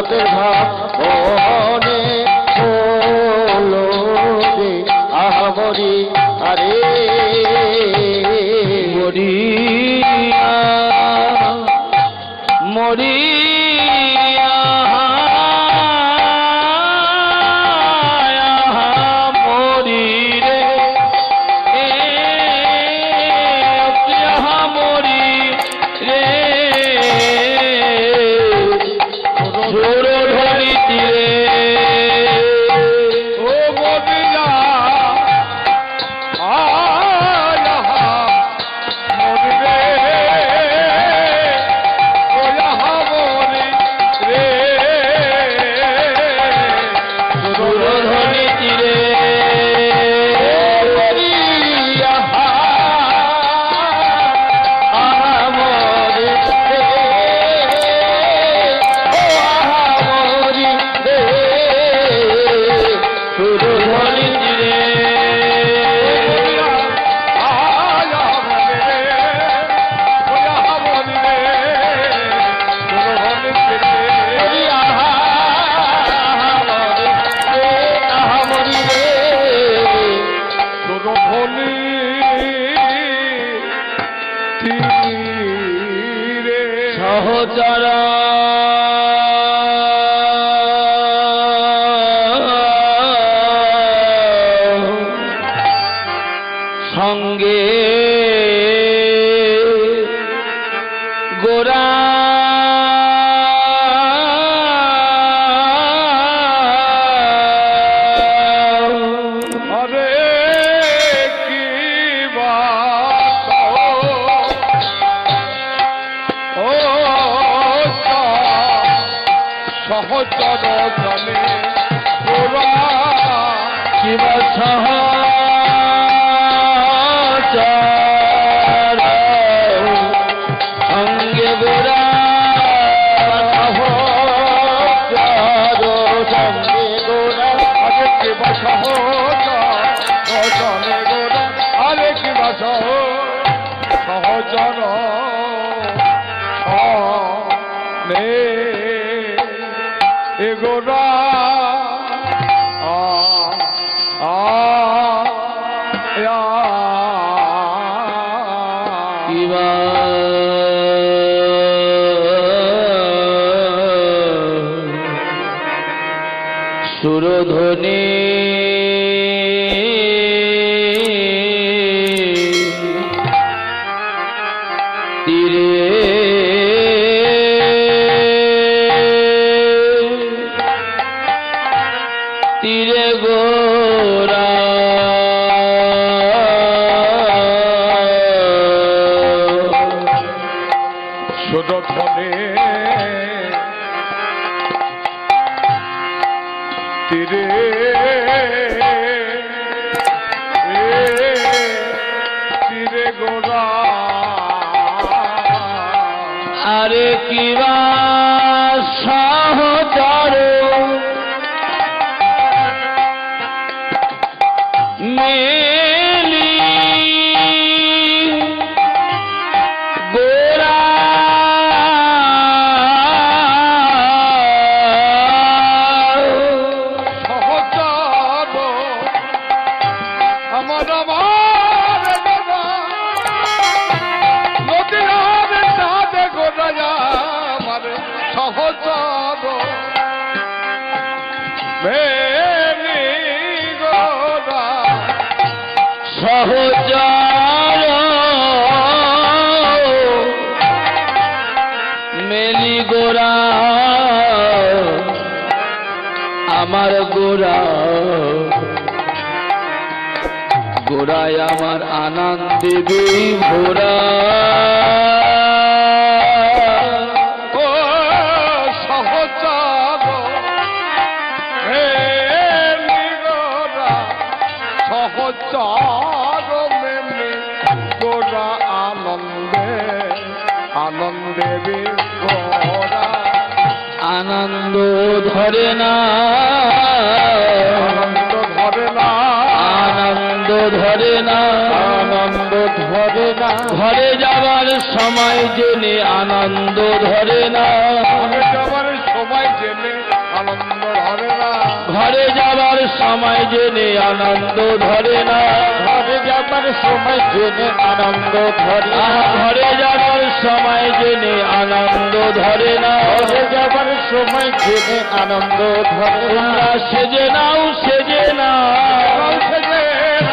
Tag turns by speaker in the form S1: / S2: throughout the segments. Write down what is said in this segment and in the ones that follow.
S1: জগতের ভাবনে হলো রে আহা মরি আরে মরিয়া মরিয়া মরি রে মরি রে সুরধনি তীরে ও মরিয়া মরি রে ও মরি রে সুরধনি তীরে সহচরা সঙ্গে গোরা সহচর জনে গোরা কিবা সহচর সঙ্গে গোরা সহচর সঙ্গে গোরা আরে কিবা সহচর জনে গোরা আরে কিবা সহচর গোরা কিবা সুরধনি তীরে তীরে গোরা সুরধনি তীরে তীরে গোরা আরে কিবা সহচর মেলি গোরা সহচর আমার নদীর সাথে গোরা আমার সহচর মেলি গোরা সহচর মেলি গোরা আমার গোরা গোরায় আমার আনন্দে বিভোরা ও সহচর মেলি গোরা সহচর মেলি গোরা আনন্দে আনন্দে বিভোরা আনন্দ ধরে না আনন্দ ধরে না আনন্দ ধরে না আনন্দ ধরে না ঘরে যাবার সময় জেনে আনন্দ ধরে না ঘরে যাবার সময় জেনে সময় জেনে আনন্দ ধরে না,
S2: ঘরে যাবার সময় জেনে আনন্দ ধরে না,
S1: ঘরে যাবার সময় জেনে আনন্দ ধরে না,
S2: ঘরে যাবার সময় জেনে আনন্দ ধরে না।
S1: তোমরা সেজে নাও সেজে না,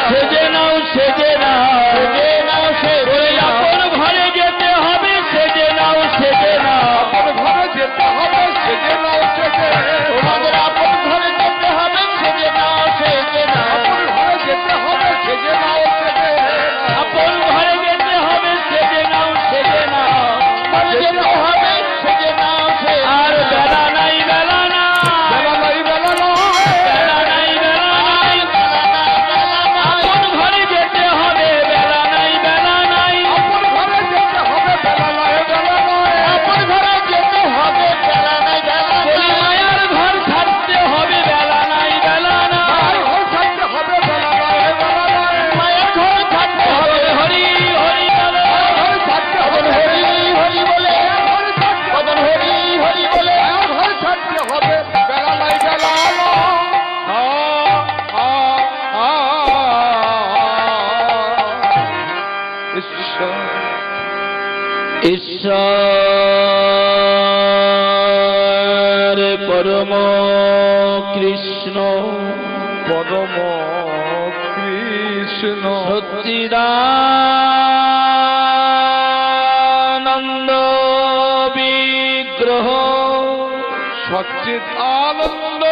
S1: সেজে নাও সেজে না,
S2: সেজে নাও সেজে
S1: ওই
S2: নাও।
S1: আপন ঘরে যেতে হবে, সেজে নাও সেজে না,
S2: আপন ঘরে যেতে হবে সেজে নাও সেজে নাও। তোমাদের আপন ঘরে যেতে হবে সেজে নাও সেজে নাও। আপন ঘরে যেতে হবে সেজে নাও সেজে নাও।
S1: আপন ঘরে যেতে হবে, সেজে নাও সেজে না,
S2: ঘরে যেতে হবে সেজে নাও সেজে
S1: আর
S2: নাও।
S1: বেলা নাই বেলা না,
S2: বেলা নাই বেলা নয়।
S1: বেলা নাই বেলা নাই, আপন ঘরে যেতে হবে, বেলা নাই বেলা নাই,
S2: আপন ঘরে যেতে হবে বেলা নাই বেলা নয়। আপন ঘরে যেতে হবে বেলা নাই বেলা
S1: বলি
S2: নয়।
S1: মায়ার ঘর ছাড়তে হবে, বেলা নাই বেলা না,
S2: মায়ের ঘর ছাড়তে হবে বেলা নাই বেলা নয়। মায়ের ঘর ছাড়তে হবে
S1: হরি হরি বলো,
S2: ঘর ছাড়তে হবে হরি হরি বলে। ঘর ছাড়তে হবে হরি হরি বলে। ঘর ছাড়তে হবে বেলা নাই বেলা নয়।
S1: ঈশ্বর পরম কৃষ্ণ
S2: পরম কৃষ্ণ
S1: সচ্চিদানন্দ বিগ্রহ
S2: সচ্চিদ আনন্দ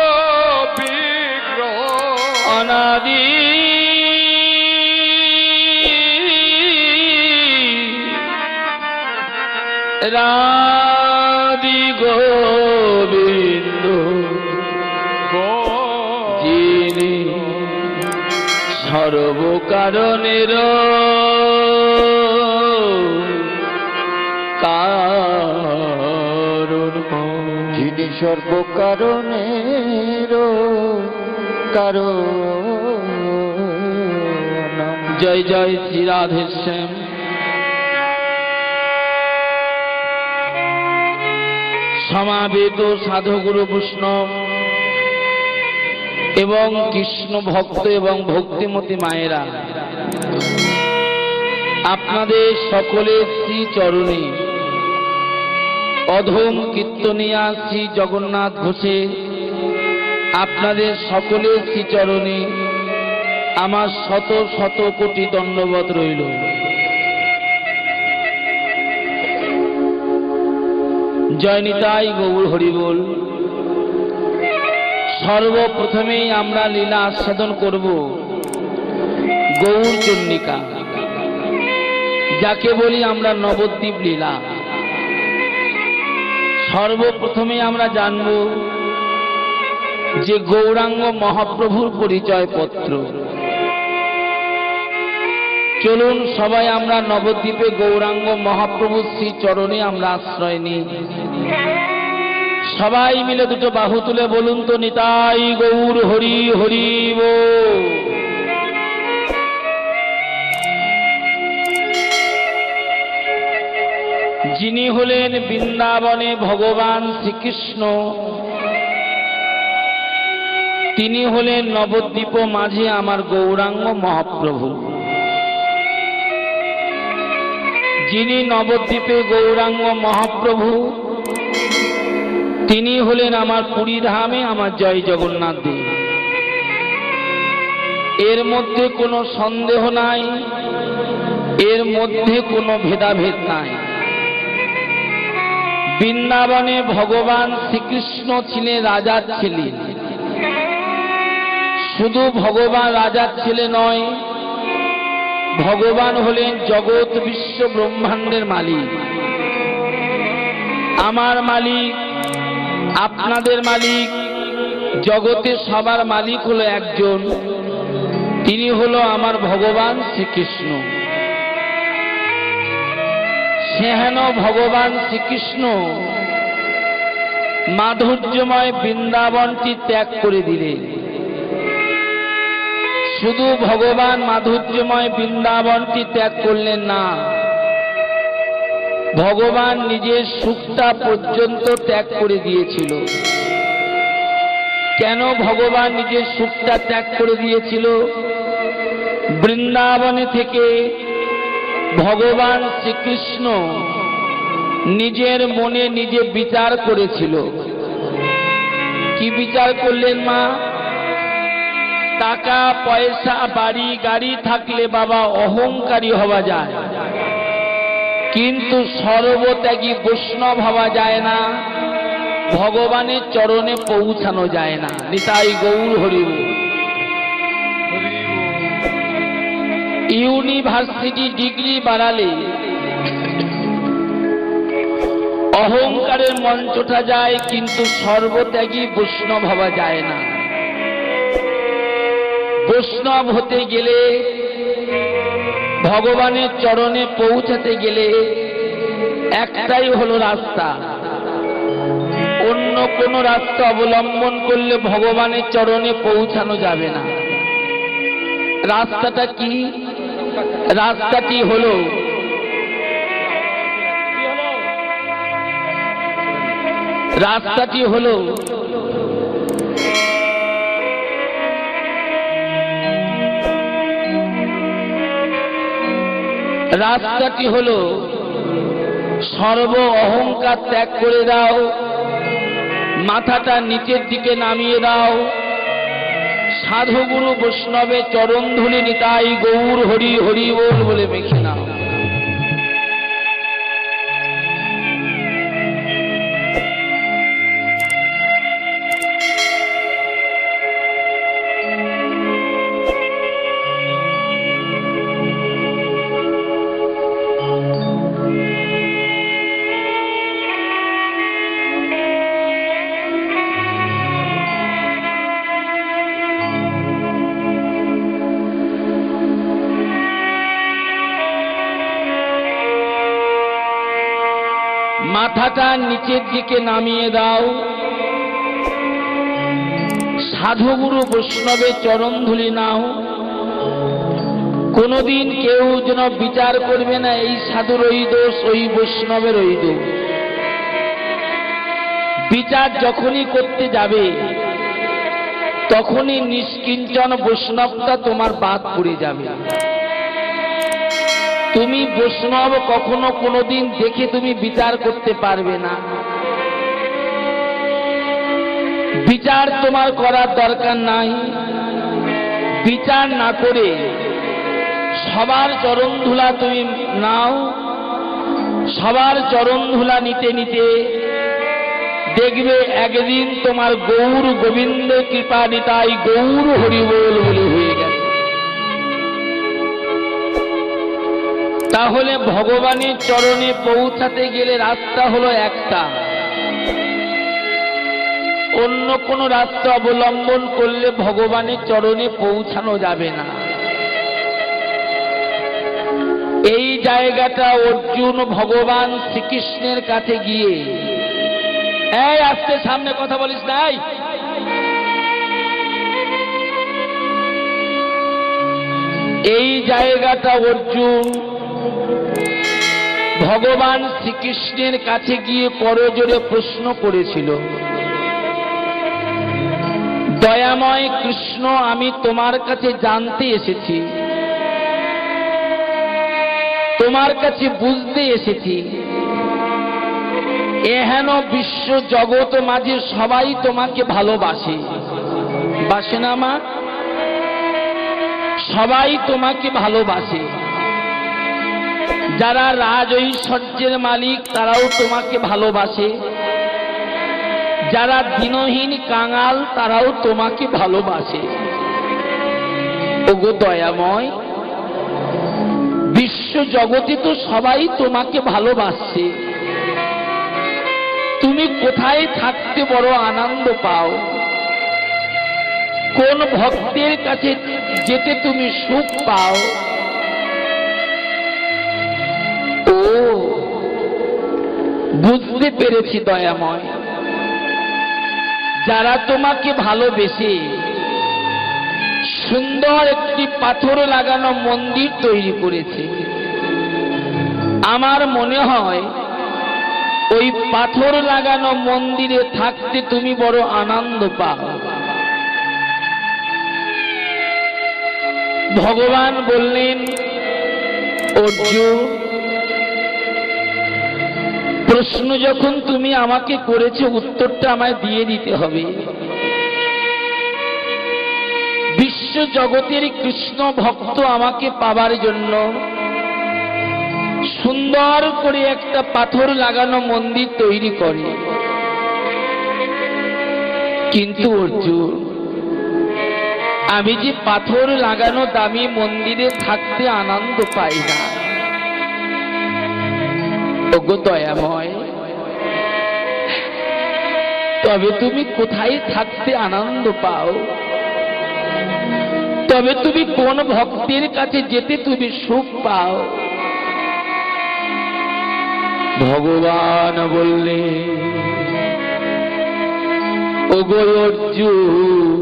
S2: বিগ্রহ
S1: অনাদি রাধি গোবিন্দ যিনি সর্বকারণের কারণ,
S2: যিনি সর্বকারণের কারণ।
S1: জয় জয় শ্রী রাধেশ্যাম। সমাবেত সাধুগুরু বৈষ্ণব এবং কৃষ্ণ ভক্ত এবং ভক্তিমতী মায়েরা, আপনাদের সকলের শ্রী চরণে অধম কীর্তনিয়া শ্রী জগন্নাথ ঘোষে আপনাদের সকলের শ্রী চরণে আমার শত শত কোটি দণ্ডবত রইল। জয় নিতাই গৌর হরিবোল। সর্বপ্রথমেই আমরা লীলা আস্বাদন করব গৌর চন্ডিকা, যাকে বলি আমরা নবদ্বীপ লীলা। সর্বপ্রথমে আমরা জানব যে গৌরাঙ্গ মহাপ্রভুর পরিচয় পত্র। চলুন সবাই আমরা নবদ্বীপে গৌরাঙ্গ মহাপ্রভুর শ্রী চরণে আমরা আশ্রয় নিই। সবাই মিলে দুটো বাহু তুলে বলুন তো, নিতাই গৌর হরি হরি বল। যিনি হলেন বৃন্দাবনে ভগবান শ্রীকৃষ্ণ, তিনি হলেন নবদ্বীপ মাঝে আমার গৌরাঙ্গ মহাপ্রভু। যিনি নবদ্বীপে গৌরাঙ্গ মহাপ্রভু, তিনি হলেন আমার পুরী ধামে আমার জয় জগন্নাথ দেব। এর মধ্যে কোনো সন্দেহ নাই, এর মধ্যে কোনো ভেদাভেদ নাই। বৃন্দাবনে ভগবান শ্রীকৃষ্ণ ছিলেন রাজার ছেলে। শুধু ভগবান রাজার ছেলে নয়, ভগবান হলেন জগৎ বিশ্ব ব্রহ্মাণ্ডের মালিক। আমার মালিক, আপনাদের মালিক, জগতের সবার মালিক হলো একজন, তিনি হলো আমার ভগবান শ্রীকৃষ্ণ। সেহেন ভগবান শ্রীকৃষ্ণ মাধুর্যময় বৃন্দাবনটি ত্যাগ করে দিলেন। শুধু ভগবান মাধুর্যময় বৃন্দাবনটি ত্যাগ করলেন না, ভগবান নিজের সুখটা পর্যন্ত ত্যাগ করে দিয়েছিল। কেন ভগবান নিজের সুখটা ত্যাগ করে দিয়েছিল? বৃন্দাবনে থেকে ভগবান শ্রীকৃষ্ণ নিজের মনে নিজে বিচার করেছিল। কি বিচার করলেন মা? টাকা পয়সা বাড়ি গাড়ি থাকলে বাবা অহংকারী হওয়া যায়, কিন্তু সর্বত্যাগী বৈষ্ণব হওয়া যায় না, ভগবানের চরণে পৌঁছানো যায় না। নিতাই গৌর হরি বল। ইউনিভার্সিটি ডিগ্রি বাড়ালে অহংকারের মঞ্চটা যায়, কিন্তু সর্বত্যাগী বৈষ্ণব হওয়া যায় না। বৈষ্ণব হতে গেলে, ভগবানের চরণে পৌঁছাতে গেলে একটাই হলো রাস্তা। অন্য কোন রাস্তা অবলম্বন করলে ভগবানের চরণে পৌঁছানো যাবে না। রাস্তাটা কি? রাস্তাটি হলো রাস্তাটি হলো রাস্তাটি হলো সর্ব অহংকার ত্যাগ করে দাও, মাথাটা নিচের দিকে নামিয়ে দাও, সাধুগুরু বৈষ্ণবের চরণ ধুলি নিতাই গৌর হরি হরি বল বলে মেখে নাও। মাথাটা নিচের দিকে নামিয়ে দাও, সাধুগুরু বৈষ্ণবের চরণ ধুলি নাও। কোনদিন কেউ যেন বিচার করবে না এই সাধুর ওই দোষ, ওই বৈষ্ণবের ওই দোষ। বিচার যখনই করতে যাবে তখনই নিষ্কিঞ্চন বৈষ্ণবটা তোমার বাদ পড়ে যাবে। তুমি বৈষ্ণব কখনো কোনোদিন দেখে তুমি বিচার করতে পারবে না। বিচার তোমার করার দরকার নাই। বিচার না করে সবার চরণ ধুলা তুমি নাও। সবার চরণ ধুলা নিতে নিতে দেখবে একদিন তোমার গৌর গোবিন্দের কৃপা নিতাই গৌর হরিবোল বলে হয়ে গেছে। তাহলে ভগবানের চরণে পৌঁছাতে গেলে রাস্তা হলো একটা, অন্য কোন রাস্তা অবলম্বন করলে ভগবানের চরণে পৌঁছানো যাবে না। এই জায়গাটা অর্জুন ভগবান শ্রীকৃষ্ণের কাছে গিয়ে, এই আস্তে সামনে কথা বলিস নাই, এই জায়গাটা অর্জুন ভগবান শ্রীকৃষ্ণের কাছে গিয়ে করজোড়ে প্রশ্ন করেছিল, দয়াময় কৃষ্ণ, আমি তোমার কাছে জানতে এসেছি, তোমার কাছে বুঝতে এসেছি, এহেন বিশ্ব জগৎ মাঝে সবাই তোমাকে ভালোবাসে, বাসে না মা? সবাই তোমাকে ভালোবাসে। যারা রাজ ঐশ্বর্যের মালিক তারাও তোমাকে ভালোবাসে, যারা দিনহীন কাঙাল তারাও তোমাকে ভালোবাসে। ওগো দয়াময়, বিশ্ব জগতে তো সবাই তোমাকে ভালোবাসছে, তুমি কোথায় থাকতে বড় আনন্দ পাও? কোন ভক্তের কাছে যেতে তুমি সুখ পাও? ও বুঝতে পেরেছি দয়াময়, যারা তোমাকে ভালোবেসে সুন্দর একটি পাথর লাগানো মন্দির তৈরি করেছে, আমার মনে হয় ওই পাথর লাগানো মন্দিরে থাকতে তুমি বড় আনন্দ পাও। ভগবান বললেন, অর্জুন, প্রশ্ন যখন তুমি আমাকে করেছো, উত্তরটা আমায় দিয়ে দিতে হবে। বিশ্ব জগতের কৃষ্ণ ভক্ত আমাকে পাবার জন্য সুন্দর করে একটা পাথর লাগানো মন্দির তৈরি করে, কিন্তু অর্জুন, আমি যে পাথর লাগানো দামি মন্দিরে থাকতে আনন্দ পাই না। ওগো দয়াময়, তবে তুমি কোথায় থাকতে আনন্দ পাও? তবে তুমি কোন ভক্তের কাছে যেতে তুমি সুখ পাও? ভগবান বললে, ওগো অর্জুন,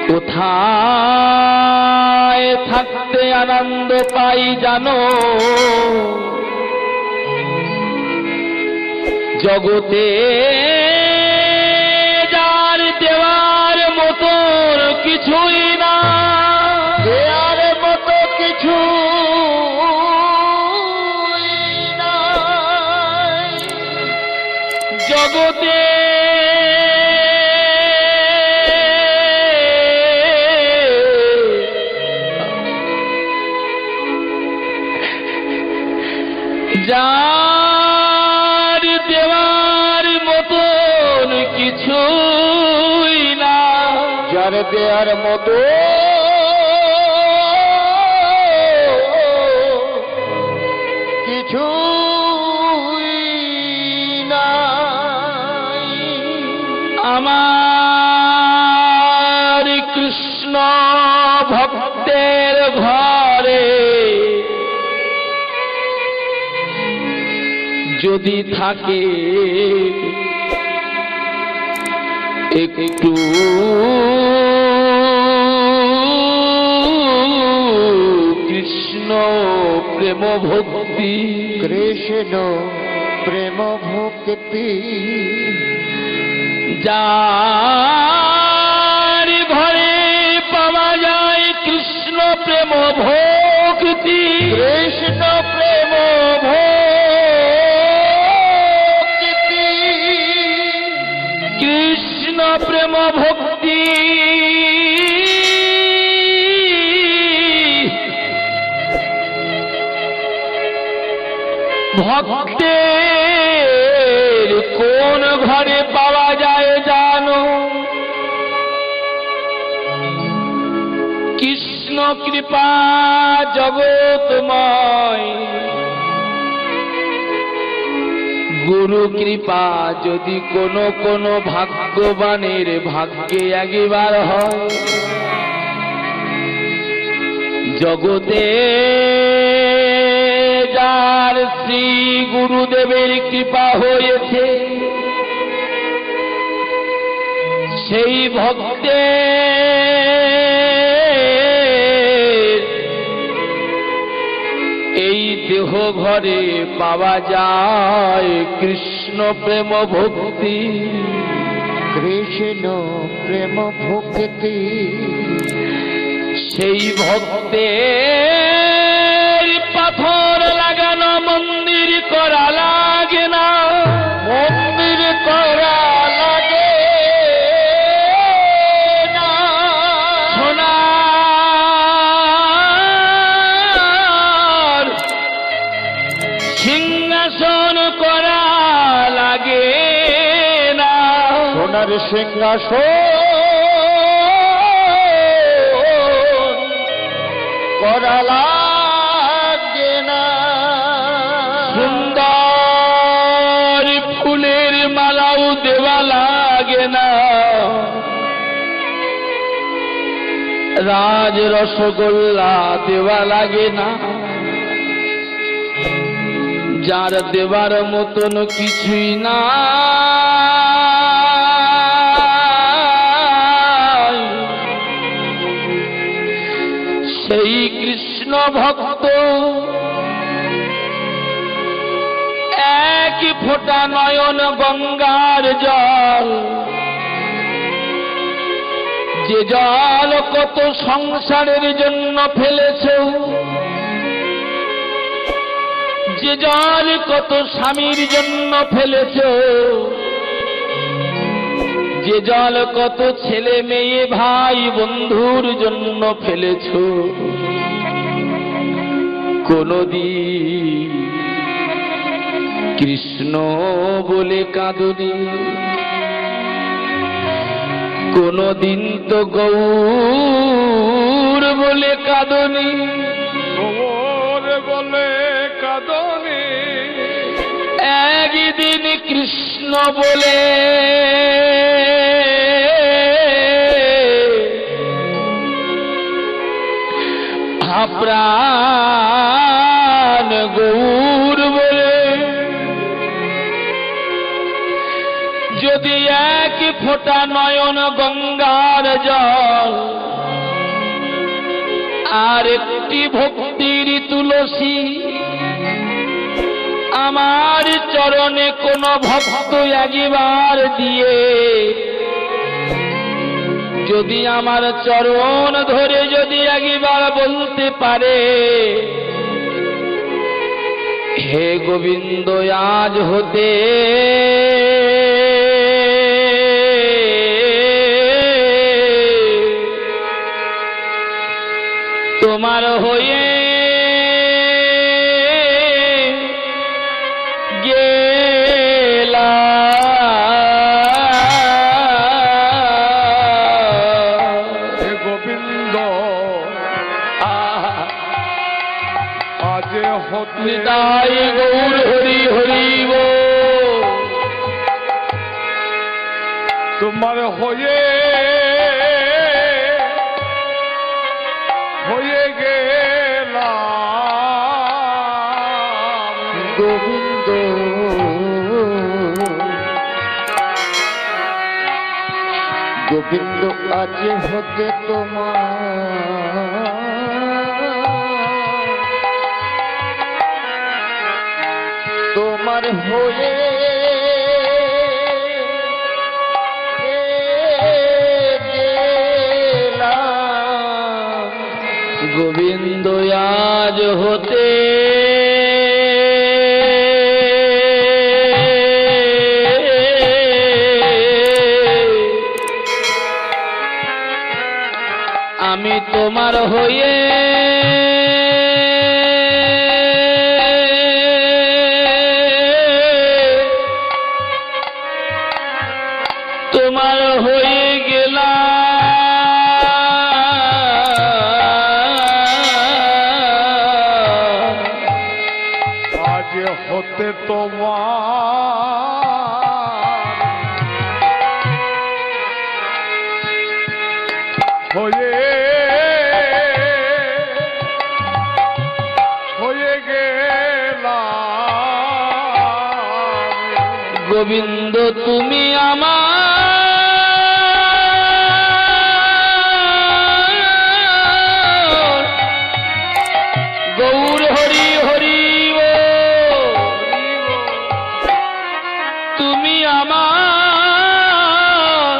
S1: কোথায় থাকতে আনন্দ পাই জানো? জগতে যার দেওয়ার মতন কিছুই না,
S2: দেয়ার মতো কিছু
S1: জগতে যার দেওয়ার মতন কিছুই না,
S2: যার দেয়ার মতো কিছু
S1: আমার কৃষ্ণ ভক্তের ঘরে যদি থাকে একটু কৃষ্ণ প্রেম ভক্তি,
S2: কৃষ্ণ প্রেম ভক্তি,
S1: যার ঘরে পাওয়া যায় কৃষ্ণ প্রেম ভক্তি,
S2: কৃষ্ণ প্রেম ভক্তি,
S1: কৃষ্ণ প্রেম ভক্তি, ভক্তের কোন ঘরে পাওয়া যায় জানো? কৃষ্ণ কৃপা জগৎময়, গুরু কৃপা যদি কোন কোন ভাগ্যবানের ভাগ্যে একবার হয়, জগতে যার শ্রী গুরুদেবের কৃপা হয়েছে, সেই ভক্তের এই দেহ ঘরে পাওয়া যায় কৃষ্ণ প্রেম ভক্তি,
S2: কৃষ্ণ প্রেম ভক্তি,
S1: সেই ভক্তের পাথর লাগানো মন্দির করা লাগে না,
S2: মন্দির করা লাগে না,
S1: সোনার সিংহাসন করা লাগে না,
S2: সোনার সিংহাসন করা লাগে না,
S1: সুন্দর ফুলের মালাও দেওয়া লাগে না, রাজ রসগোল্লা দেওয়া লাগে না, যার দেবার মতন কিছুই না, সেই কৃষ্ণ ভক্ত এক ফোঁটা নয়ন গঙ্গার জল যে জল কত সংসারের জন্য ফেলেছ, যে জল কত স্বামীর জন্য ফেলেছ, যে জল কত ছেলে মেয়ে ভাই বন্ধুর জন্য ফেলেছ, কোনদিন কৃষ্ণ বলে কাঁদনি, কোনদিন তো গৌর বলে কাঁদনি,
S2: গৌর বলে কাঁদনি,
S1: একদিন কৃষ্ণ বলে প্রাণ গৌর বলে, যদি এক ফোঁটা নয়ন গঙ্গার জল আর একটি ভক্তির তুলসী আমার চরণে কোন ভক্ত একবার দিয়ে যদি আমার চরণ ধরে যদি একবার বলতে পারে, হে গোবিন্দ আজ হতে তোমার হয়ে
S2: নিতাই গৌর হরি হরি বল, তোমার হয়ে গেলাম
S1: গোবিন্দ, গোবিন্দ আজ হতে তোমার তোমার হয়ে গেলাম, গোবিন্দ আজ হতে আমি তোমার হয়ে তোমার হয়ে গেলাম,
S2: আজ হতে তোমার হয়ে গেলাম
S1: গোবিন্দ তুমি আমার গৌর হরি হরি তুমি আমার,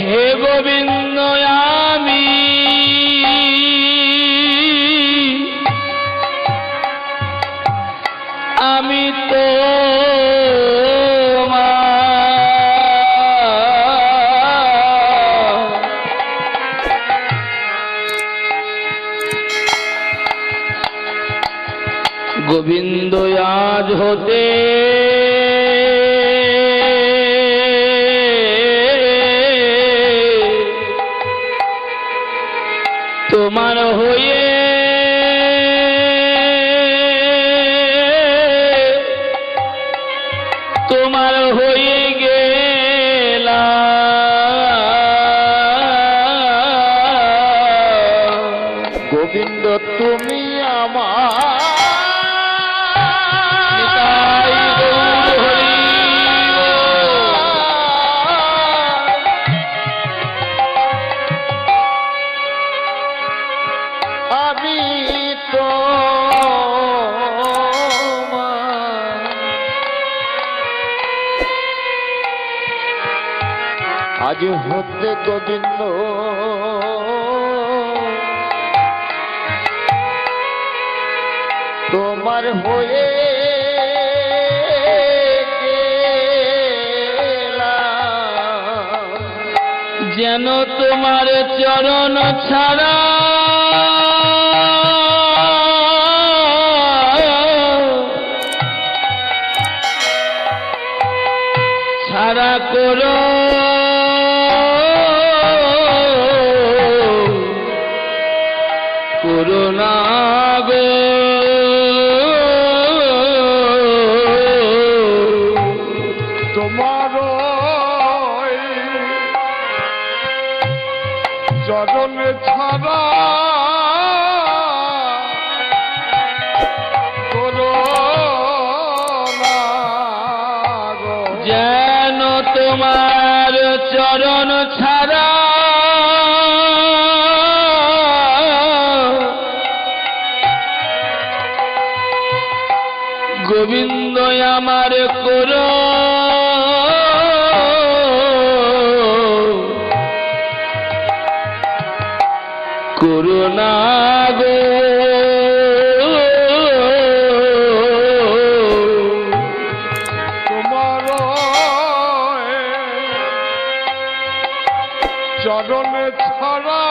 S1: হে গোবিন্দ আমি আমি তো গোবিন্দ আজ হতে তোমার হয়ে তোমার হয়ে গেলাম,
S2: গোবিন্দ তুমি আমার আমি তো আজ হতে গোবিন্দ তোমার হয়ে গেলাম।
S1: যেন তোমার চরণ ছাড়া ছাড়া করো করুণা গো
S2: তোমার চরণ ছাড়া করো না গো।
S1: যেন তোমার চরণ ছাড়া গোবিন্দ আমার করো করুণা গো
S2: তোমার চরণ ছাড়া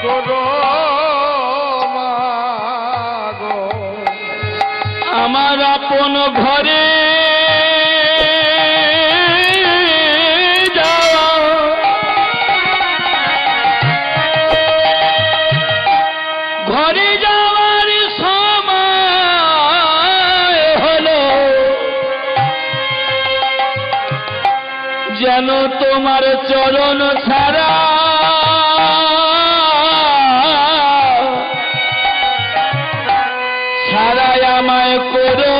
S2: করো না গো।
S1: আমার আপন ঘরে যাওয়া ঘরে যাওয়ার সময় হলো যেন তোমার চরণ ছাড়া ছাড়াই আমায় করো